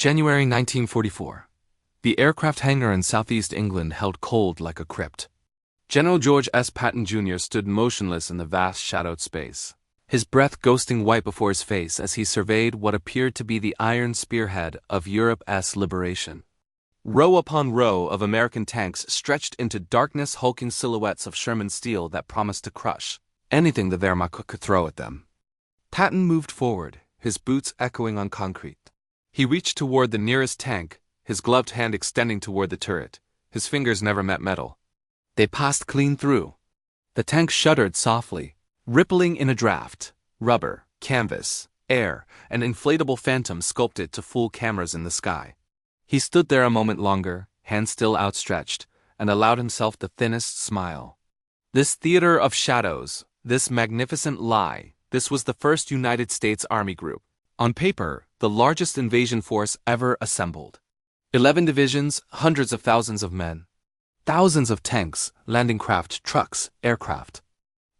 January 1944. The aircraft hangar in southeast England held cold like a crypt. General George S. Patton Jr. stood motionless in the vast shadowed space, his breath ghosting white before his face as he surveyed what appeared to be the iron spearhead of Europe's liberation. Row upon row of American tanks stretched into darkness, hulking silhouettes of Sherman steel that promised to crush anything the Wehrmacht could throw at them. Patton moved forward, his boots echoing on concrete. He reached toward the nearest tank, his gloved hand extending toward the turret. His fingers never met metal. They passed clean through. The tank shuddered softly, rippling in a draft. Rubber, canvas, air, an inflatable phantom sculpted to fool cameras in the sky. He stood there a moment longer, hands still outstretched, and allowed himself the thinnest smile. This theater of shadows, this magnificent lie, this was the first United States Army group. On paper, the largest invasion force ever assembled. 11 divisions, hundreds of thousands of men. Thousands of tanks, landing craft, trucks, aircraft.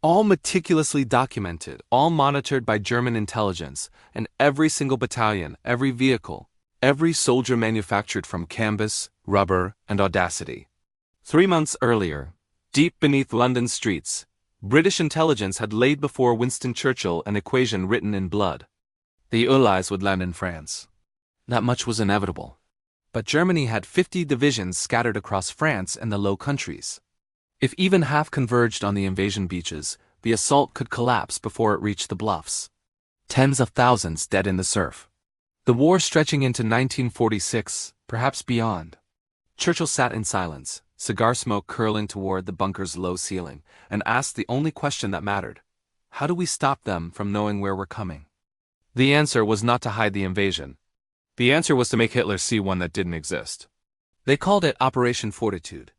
All meticulously documented, all monitored by German intelligence, and every single battalion, every vehicle, every soldier manufactured from canvas, rubber, and audacity. 3 months earlier, deep beneath London's streets, British intelligence had laid before Winston Churchill an equation written in blood. The Allies would land in France. That much was inevitable. But Germany had 50 divisions scattered across France and the Low Countries. If even half converged on the invasion beaches, the assault could collapse before it reached the bluffs. Tens of thousands dead in the surf. The war stretching into 1946, perhaps beyond. Churchill sat in silence, cigar smoke curling toward the bunker's low ceiling, and asked the only question that mattered. How do we stop them from knowing where we're coming? The answer was not to hide the invasion. The answer was to make Hitler see one that didn't exist. They called it Operation Fortitude.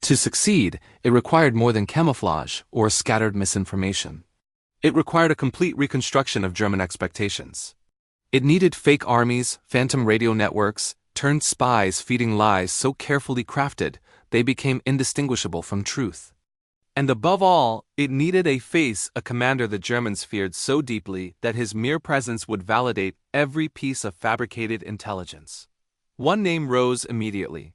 To succeed, it required more than camouflage or scattered misinformation. It required a complete reconstruction of German expectations. It needed fake armies, phantom radio networks, turned spies feeding lies so carefully crafted they became indistinguishable from truth. And above all, it needed a face, a commander the Germans feared so deeply that his mere presence would validate every piece of fabricated intelligence. One name rose immediately.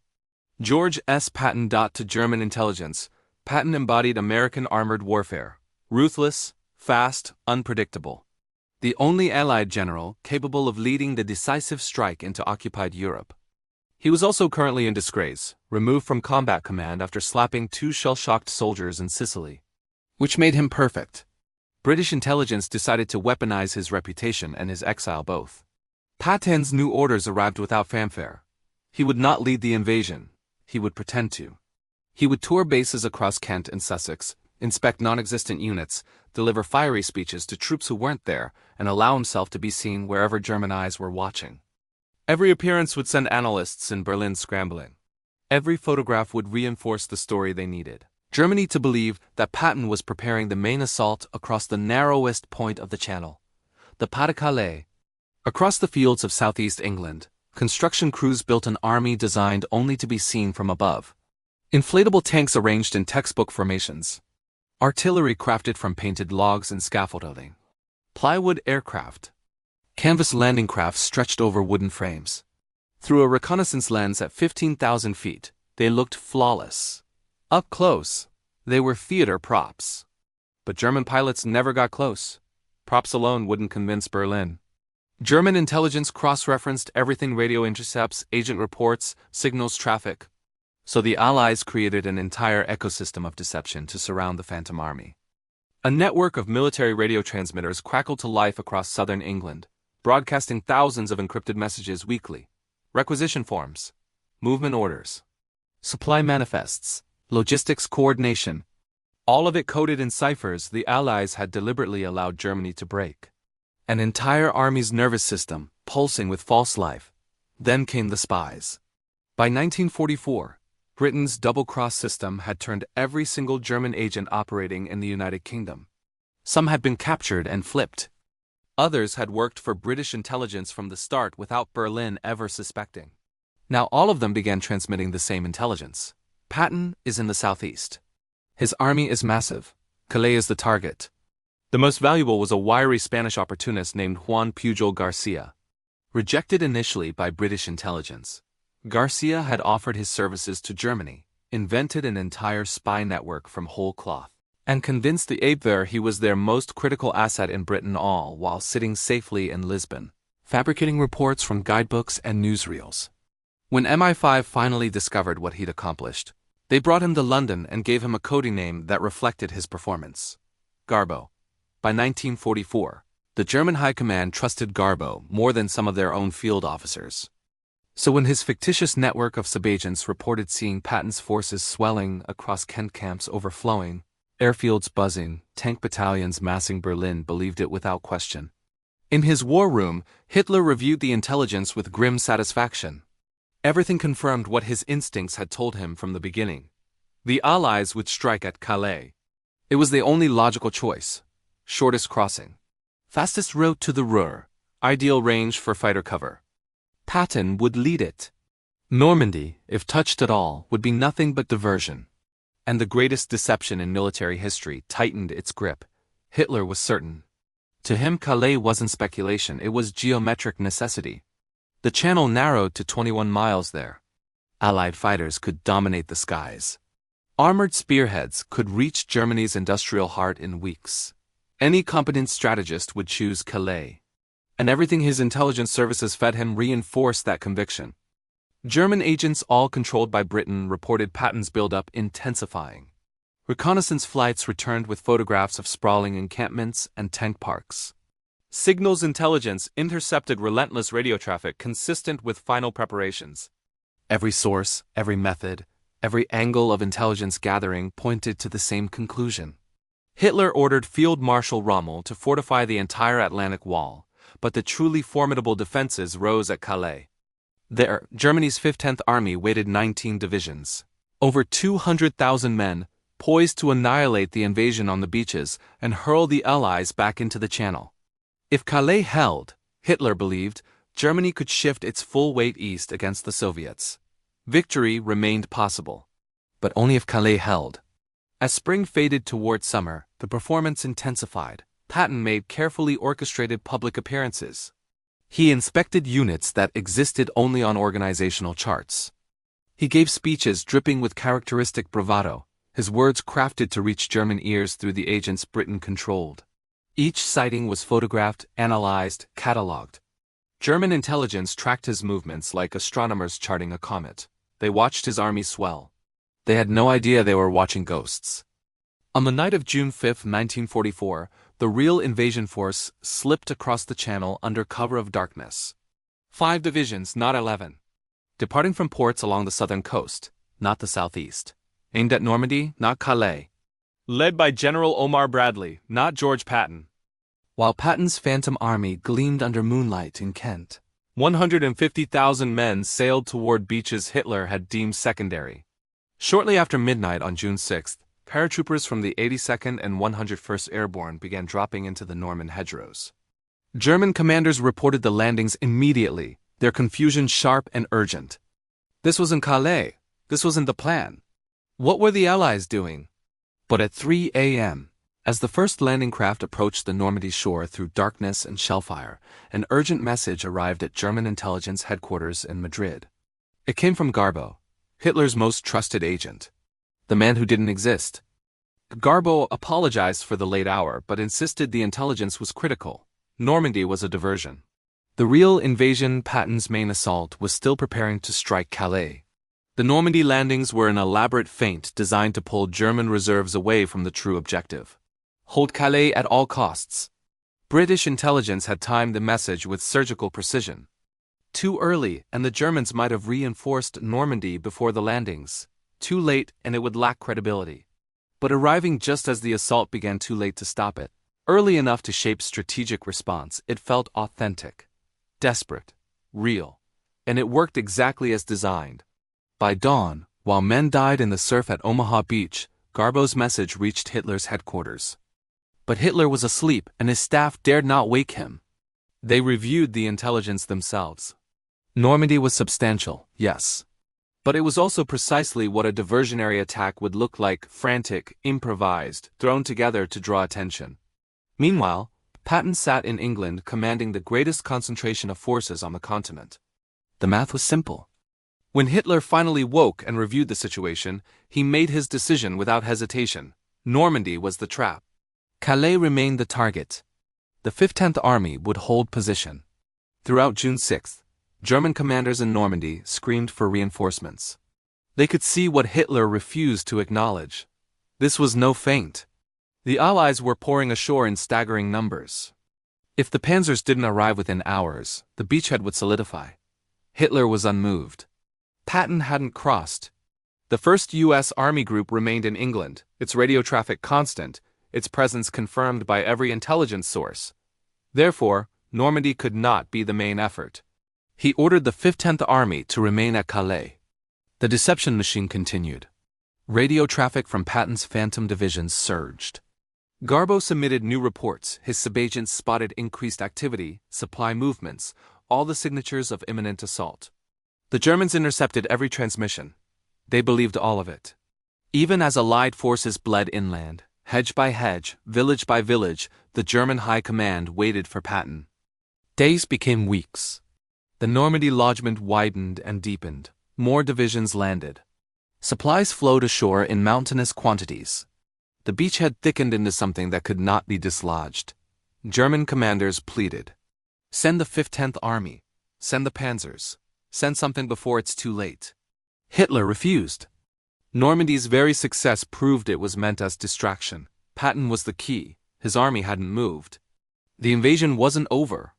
George S. Patton. To German intelligence, Patton embodied American armored warfare. Ruthless, fast, unpredictable. The only Allied general capable of leading the decisive strike into occupied Europe. He was also currently in disgrace, removed from combat command after slapping 2 shell-shocked soldiers in Sicily. Which made him perfect. British intelligence decided to weaponize his reputation and his exile both. Patton's new orders arrived without fanfare. He would not lead the invasion. He would pretend to. He would tour bases across Kent and Sussex, inspect non-existent units, deliver fiery speeches to troops who weren't there, and allow himself to be seen wherever German eyes were watching. Every appearance would send analysts in Berlin scrambling. Every photograph would reinforce the story they needed. Germany to believe that Patton was preparing the main assault across the narrowest point of the Channel, the Pas de Calais. Across the fields of southeast England, construction crews built an army designed only to be seen from above. Inflatable tanks arranged in textbook formations. Artillery crafted from painted logs and scaffolding. Plywood aircraft. Canvas landing craft stretched over wooden frames. Through a reconnaissance lens at 15,000 feet, they looked flawless. Up close, they were theater props. But German pilots never got close. Props alone wouldn't convince Berlin. German intelligence cross-referenced everything: radio intercepts, agent reports, signals, traffic. So the Allies created an entire ecosystem of deception to surround the Phantom Army. A network of military radio transmitters crackled to life across southern England, broadcasting thousands of encrypted messages weekly. Requisition forms, movement orders, supply manifests, logistics coordination. All of it coded in ciphers the Allies had deliberately allowed Germany to break. An entire army's nervous system, pulsing with false life. Then came the spies. By 1944, Britain's double-cross system had turned every single German agent operating in the United Kingdom. Some had been captured and flipped. Others had worked for British intelligence from the start without Berlin ever suspecting. Now all of them began transmitting the same intelligence. Patton is in the southeast. His army is massive. Calais is the target. The most valuable was a wiry Spanish opportunist named Juan Pujol García. Rejected initially by British intelligence, Garcia had offered his services to Germany, invented an entire spy network from whole cloth, and convinced the Abwehr he was their most critical asset in Britain, all while sitting safely in Lisbon, fabricating reports from guidebooks and newsreels. When MI5 finally discovered what he'd accomplished, they brought him to London and gave him a coding name that reflected his performance: Garbo. By 1944, the German High Command trusted Garbo more than some of their own field officers. So when his fictitious network of subagents reported seeing Patton's forces swelling across Kent camps overflowing, airfields buzzing, tank battalions massing, Berlin believed it without question. In his war room, Hitler reviewed the intelligence with grim satisfaction. Everything confirmed what his instincts had told him from the beginning. The Allies would strike at Calais. It was the only logical choice. Shortest crossing. Fastest route to the Ruhr. Ideal range for fighter cover. Patton would lead it. Normandy, if touched at all, would be nothing but diversion. And the greatest deception in military history tightened its grip. Hitler was certain. To him, Calais wasn't speculation, it was geometric necessity. The channel narrowed to 21 miles there. Allied fighters could dominate the skies. Armored spearheads could reach Germany's industrial heart in weeks. Any competent strategist would choose Calais. And everything his intelligence services fed him reinforced that conviction. German agents, all controlled by Britain, reported Patton's buildup intensifying. Reconnaissance flights returned with photographs of sprawling encampments and tank parks. Signals intelligence intercepted relentless radio traffic consistent with final preparations. Every source, every method, every angle of intelligence gathering pointed to the same conclusion. Hitler ordered Field Marshal Rommel to fortify the entire Atlantic Wall, but the truly formidable defenses rose at Calais. There, Germany's 15th Army weighted 19 divisions. Over 200,000 men, poised to annihilate the invasion on the beaches and hurl the Allies back into the Channel. If Calais held, Hitler believed, Germany could shift its full weight east against the Soviets. Victory remained possible. But only if Calais held. As spring faded toward summer, the performance intensified. Patton made carefully orchestrated public appearances. He inspected units that existed only on organizational charts. He gave speeches dripping with characteristic bravado, his words crafted to reach German ears through the agents Britain controlled. Each sighting was photographed, analyzed, catalogued. German intelligence tracked his movements like astronomers charting a comet. They watched his army swell. They had no idea they were watching ghosts. On the night of June 5, 1944, the real invasion force slipped across the Channel under cover of darkness. 5 divisions, not 11. Departing from ports along the southern coast, not the southeast. Aimed at Normandy, not Calais. Led by General Omar Bradley, not George Patton. While Patton's phantom army gleamed under moonlight in Kent, 150,000 men sailed toward beaches Hitler had deemed secondary. Shortly after midnight on June 6, paratroopers from the 82nd and 101st Airborne began dropping into the Norman hedgerows. German commanders reported the landings immediately, their confusion sharp and urgent. This wasn't Calais. This wasn't the plan. What were the Allies doing? But at 3 a.m., as the first landing craft approached the Normandy shore through darkness and shellfire, an urgent message arrived at German intelligence headquarters in Madrid. It came from Garbo, Hitler's most trusted agent. The man who didn't exist. Garbo apologized for the late hour but insisted the intelligence was critical. Normandy was a diversion. The real invasion, Patton's main assault, was still preparing to strike Calais. The Normandy landings were an elaborate feint designed to pull German reserves away from the true objective. Hold Calais at all costs. British intelligence had timed the message with surgical precision. Too early, and the Germans might have reinforced Normandy before the landings. Too late, and it would lack credibility. But arriving just as the assault began, too late to stop it. Early enough to shape strategic response, it felt authentic, desperate, real. And it worked exactly as designed. By dawn, while men died in the surf at Omaha Beach, Garbo's message reached Hitler's headquarters. But Hitler was asleep, and his staff dared not wake him. They reviewed the intelligence themselves. Normandy was substantial, yes. But it was also precisely what a diversionary attack would look like: frantic, improvised, thrown together to draw attention. Meanwhile, Patton sat in England commanding the greatest concentration of forces on the continent. The math was simple. When Hitler finally woke and reviewed the situation, he made his decision without hesitation. Normandy was the trap. Calais remained the target. The 15th Army would hold position. Throughout June 6, German commanders in Normandy screamed for reinforcements. They could see what Hitler refused to acknowledge. This was no feint. The Allies were pouring ashore in staggering numbers. If the panzers didn't arrive within hours, the beachhead would solidify. Hitler was unmoved. Patton hadn't crossed. The 1st U.S. Army Group remained in England, its radio traffic constant, its presence confirmed by every intelligence source. Therefore, Normandy could not be the main effort. He ordered the 15th Army to remain at Calais. The deception machine continued. Radio traffic from Patton's Phantom divisions surged. Garbo submitted new reports. His subagents spotted increased activity, supply movements, all the signatures of imminent assault. The Germans intercepted every transmission. They believed all of it. Even as Allied forces bled inland, hedge by hedge, village by village, the German high command waited for Patton. Days became weeks. The Normandy lodgment widened and deepened. More divisions landed. Supplies flowed ashore in mountainous quantities. The beachhead thickened into something that could not be dislodged. German commanders pleaded. Send the 15th Army. Send the panzers. Send something before it's too late. Hitler refused. Normandy's very success proved it was meant as distraction. Patton was the key. His army hadn't moved. The invasion wasn't over.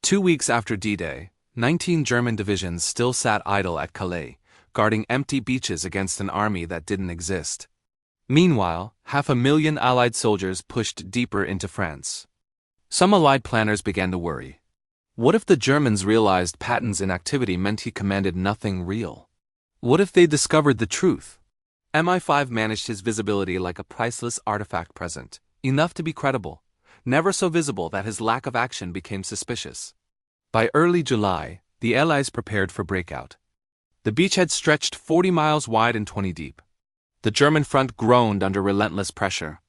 2 weeks after D-Day, 19 German divisions still sat idle at Calais, guarding empty beaches against an army that didn't exist. Meanwhile, 500,000 Allied soldiers pushed deeper into France. Some Allied planners began to worry. What if the Germans realized Patton's inactivity meant he commanded nothing real? What if they discovered the truth? MI5 managed his visibility like a priceless artifact present, enough to be credible, never so visible that his lack of action became suspicious. By early July, the Allies prepared for breakout. The beachhead stretched 40 miles wide and 20 deep. The German front groaned under relentless pressure.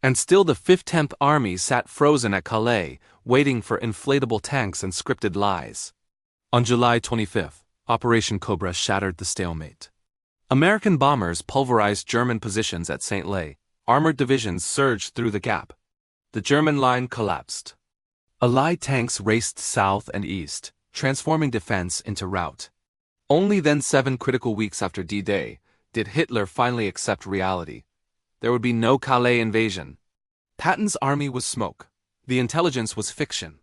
And still the 15th Army sat frozen at Calais, waiting for inflatable tanks and scripted lies. On July 25th, Operation Cobra shattered the stalemate. American bombers pulverized German positions at St. Lay. Armored divisions surged through the gap. The German line collapsed. Allied tanks raced south and east, transforming defense into rout. Only then, 7 critical weeks after D-Day, did Hitler finally accept reality. There would be no Calais invasion. Patton's army was smoke. The intelligence was fiction.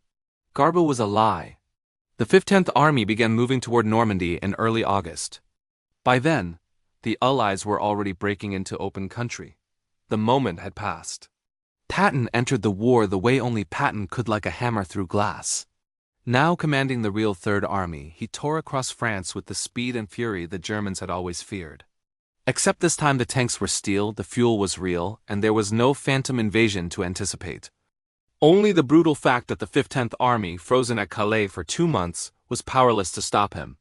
Garbo was a lie. The 15th Army began moving toward Normandy in early August. By then, the Allies were already breaking into open country. The moment had passed. Patton entered the war the way only Patton could, like a hammer through glass. Now commanding the real Third Army, he tore across France with the speed and fury the Germans had always feared. Except this time the tanks were steel, the fuel was real, and there was no phantom invasion to anticipate. Only the brutal fact that the 15th Army, frozen at Calais for 2 months, was powerless to stop him.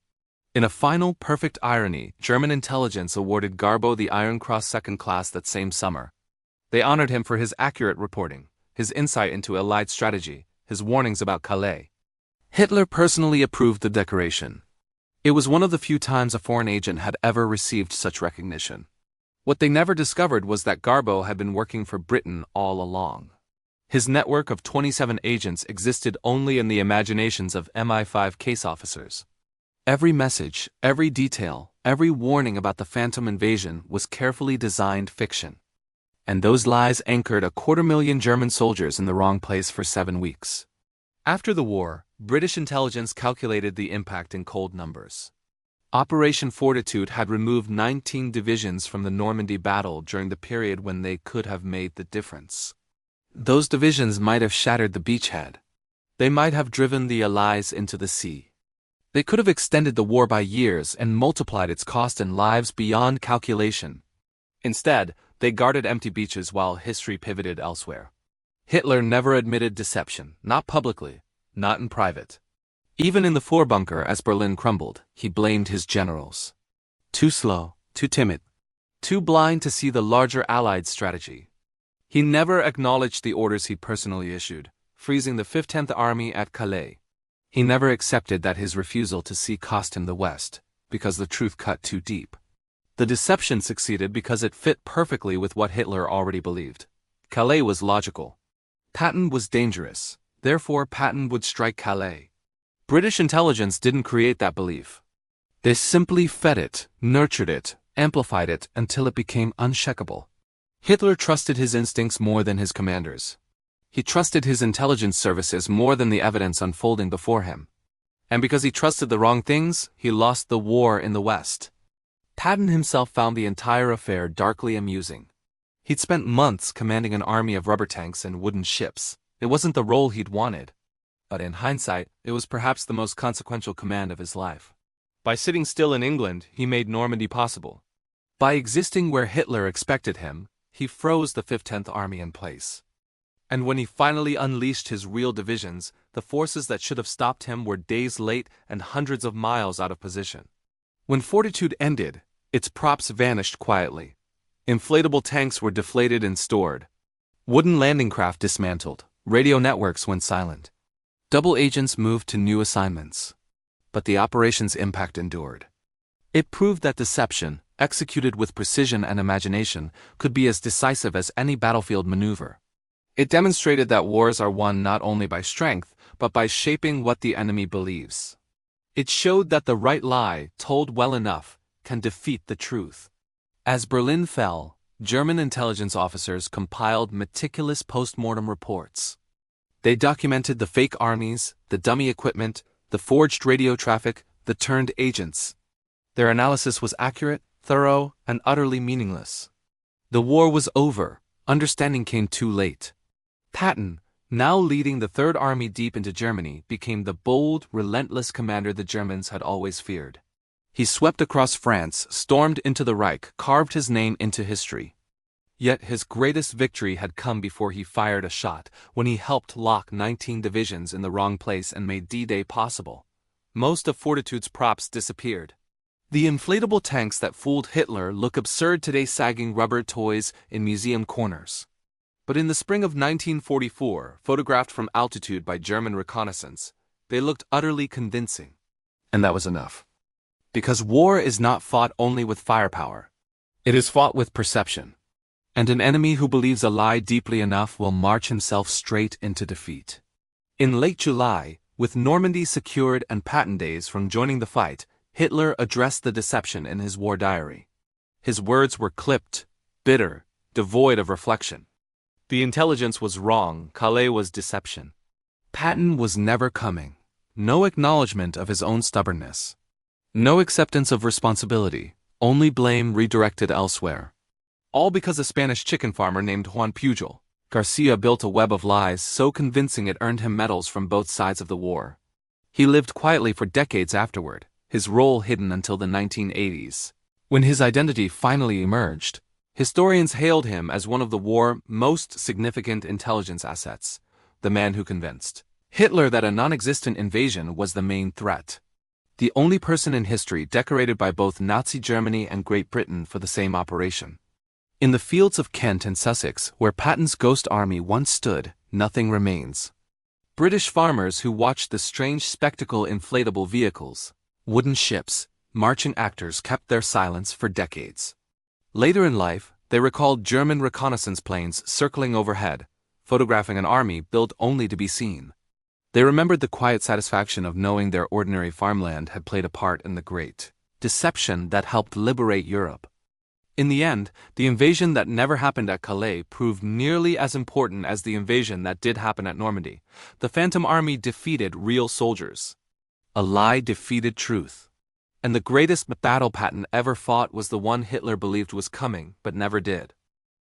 In a final, perfect irony, German intelligence awarded Garbo the Iron Cross Second Class that same summer. They honored him for his accurate reporting, his insight into Allied strategy, his warnings about Calais. Hitler personally approved the decoration. It was one of the few times a foreign agent had ever received such recognition. What they never discovered was that Garbo had been working for Britain all along. His network of 27 agents existed only in the imaginations of MI5 case officers. Every message, every detail, every warning about the phantom invasion was carefully designed fiction. And those lies anchored 250,000 German soldiers in the wrong place for 7 weeks. After the war, British intelligence calculated the impact in cold numbers. Operation Fortitude had removed 19 divisions from the Normandy battle during the period when they could have made the difference. Those divisions might have shattered the beachhead. They might have driven the Allies into the sea. They could have extended the war by years and multiplied its cost and lives beyond calculation. Instead, they guarded empty beaches while history pivoted elsewhere. Hitler never admitted deception, not publicly, not in private. Even in the Vorbunker, as Berlin crumbled, he blamed his generals. Too slow, too timid, too blind to see the larger Allied strategy. He never acknowledged the orders he personally issued. freezing the 15th Army at Calais. He never accepted that his refusal to sea cost him the West, because the truth cut too deep. The deception succeeded because it fit perfectly with what Hitler already believed. Calais was logical. Patton was dangerous, therefore Patton would strike Calais. British intelligence didn't create that belief. They simply fed it, nurtured it, amplified it until it became unshakable. Hitler trusted his instincts more than his commanders. He trusted his intelligence services more than the evidence unfolding before him. And because he trusted the wrong things, he lost the war in the West. Patton himself found the entire affair darkly amusing. He'd spent months commanding an army of rubber tanks and wooden ships. It wasn't the role he'd wanted. But in hindsight, it was perhaps the most consequential command of his life. By sitting still in England, he made Normandy possible. By existing where Hitler expected him, he froze the 15th Army in place. And when he finally unleashed his real divisions, the forces that should have stopped him were days late and hundreds of miles out of position. When Fortitude ended, its props vanished quietly. Inflatable tanks were deflated and stored. Wooden landing craft dismantled. Radio networks went silent. Double agents moved to new assignments. But the operation's impact endured. It proved that deception, executed with precision and imagination, could be as decisive as any battlefield maneuver. It demonstrated that wars are won not only by strength, but by shaping what the enemy believes. It showed that the right lie, told well enough, can defeat the truth. As Berlin fell, German intelligence officers compiled meticulous post-mortem reports. They documented the fake armies, the dummy equipment, the forged radio traffic, the turned agents. Their analysis was accurate, thorough, and utterly meaningless. The war was over. Understanding came too late. Patton, now leading the Third Army deep into Germany, became the bold, relentless commander the Germans had always feared. He swept across France, stormed into the Reich, carved his name into history. Yet his greatest victory had come before he fired a shot, when he helped lock 19 divisions in the wrong place and made D-Day possible. Most of Fortitude's props disappeared. The inflatable tanks that fooled Hitler look absurd today, sagging rubber toys in museum corners. But in the spring of 1944, photographed from altitude by German reconnaissance, they looked utterly convincing. And that was enough. Because war is not fought only with firepower. It is fought with perception. And an enemy who believes a lie deeply enough will march himself straight into defeat. In late July, with Normandy secured and Patton days from joining the fight, Hitler addressed the deception in his war diary. His words were clipped, bitter, devoid of reflection. The intelligence was wrong, Calais was deception. Patton was never coming. No acknowledgement of his own stubbornness. No acceptance of responsibility, only blame redirected elsewhere. All because a Spanish chicken farmer named Juan Pujol García built a web of lies so convincing it earned him medals from both sides of the war. He lived quietly for decades afterward, his role hidden until the 1980s. When his identity finally emerged, historians hailed him as one of the war's most significant intelligence assets, the man who convinced Hitler that a non-existent invasion was the main threat. The only person in history decorated by both Nazi Germany and Great Britain for the same operation. In the fields of Kent and Sussex, where Patton's ghost army once stood, nothing remains. British farmers who watched the strange spectacle, inflatable vehicles, wooden ships, marching actors, kept their silence for decades. Later in life, they recalled German reconnaissance planes circling overhead, photographing an army built only to be seen. They remembered the quiet satisfaction of knowing their ordinary farmland had played a part in the great deception that helped liberate Europe. In the end, the invasion that never happened at Calais proved nearly as important as the invasion that did happen at Normandy. The Phantom Army defeated real soldiers. A lie defeated truth. And the greatest battle Patton ever fought was the one Hitler believed was coming but never did.